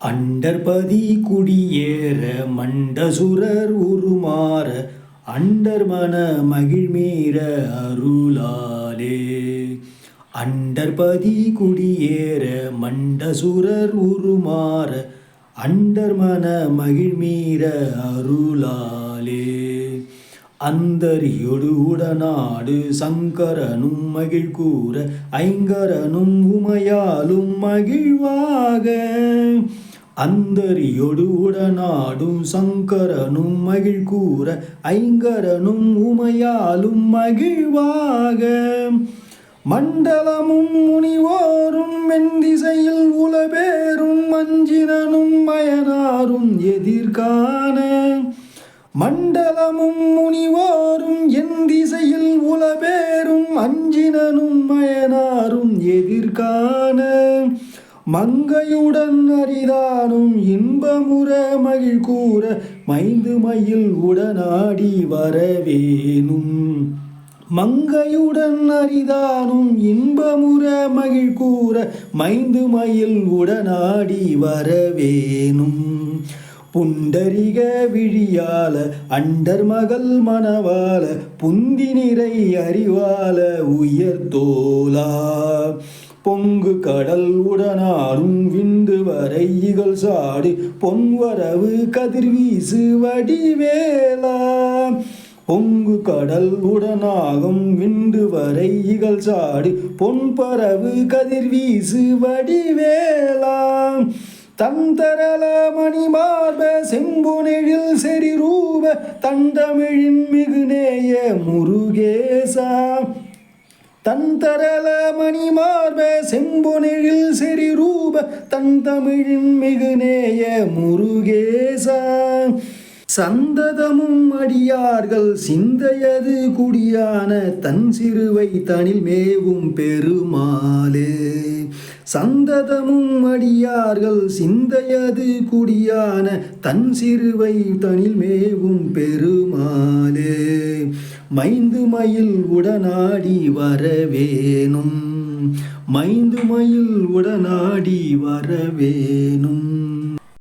அண்டர்பதி குடியேற மண்டசுரர் உருமாற அண்டர் மன மகிழ்மீர அருளாலே. அண்டர்பதி குடியேற மண்டசுரர் உருமாற அண்டர் மன மகிழ்மீர அருளாலே. அந்தரியோடு உடனாடு சங்கரனும் மகிழ்கூற ஐங்கரனும் உமையாலும் மகிழ்வாக. அந்தரியோடு உடனாடும் சங்கரனும் மகிழ்கூற ஐங்கரனும் உமையாலும் மகிழ்வாக. மண்டலமும் முனிவோரும் மென்திசையில் உலபேரும் அஞ்சினனும் மயனாரும் எதிர்காண. மண்டலமும் முனிவோரும் என் திசையில் உலபேரும் அஞ்சினனும் மயனாரும் எதிர்காண. மங்கையுடன் அரிதானும் இன்பமுற மகிழ்கூற மைந்து மயில் உடனாடி வரவேனும். மங்கையுடன் அரிதானும் இன்பமுற மகிழ்கூற மைந்து மயில் உடனாடி வரவேனும். புண்டரிக விழியால அண்டர் மகள் மணவாள புந்தி நிறை அறிவால உயர்தோலா. பொங்கு கடல் உடனாடும் விந்து வரை இகழ் சாடு பொன்வரவு கதிர்வீசு வடிவேலா. பொங்கு கடல் உடனாகும் விண்டு வரை இகழ் சாடு பொன்பரவு கதிர்வீசு வடிவேலா. தந்தரள மணிமார்ப செம்பொனெழில் செறிரூப தந்தமிழின் மிகுநேய முருகேசா. தந்தரள மணிமார்ப செம்பொனெழில் செறிரூப தந்தமிழின் மிகுநேய முருகேசா. சந்ததமும் அடியார்கள் சிந்தையது குடியான தன் சிறுவை தனில் மேவும் பெருமாளே. சந்ததமும் அடியார்கள் சிந்தையது குடியான தன் சிறுவை தனில் மேவும் பெருமாளே. மைந்து மயில் உடனாடி வரவேனும். மைந்து மயில் உடனாடி வரவேனும்.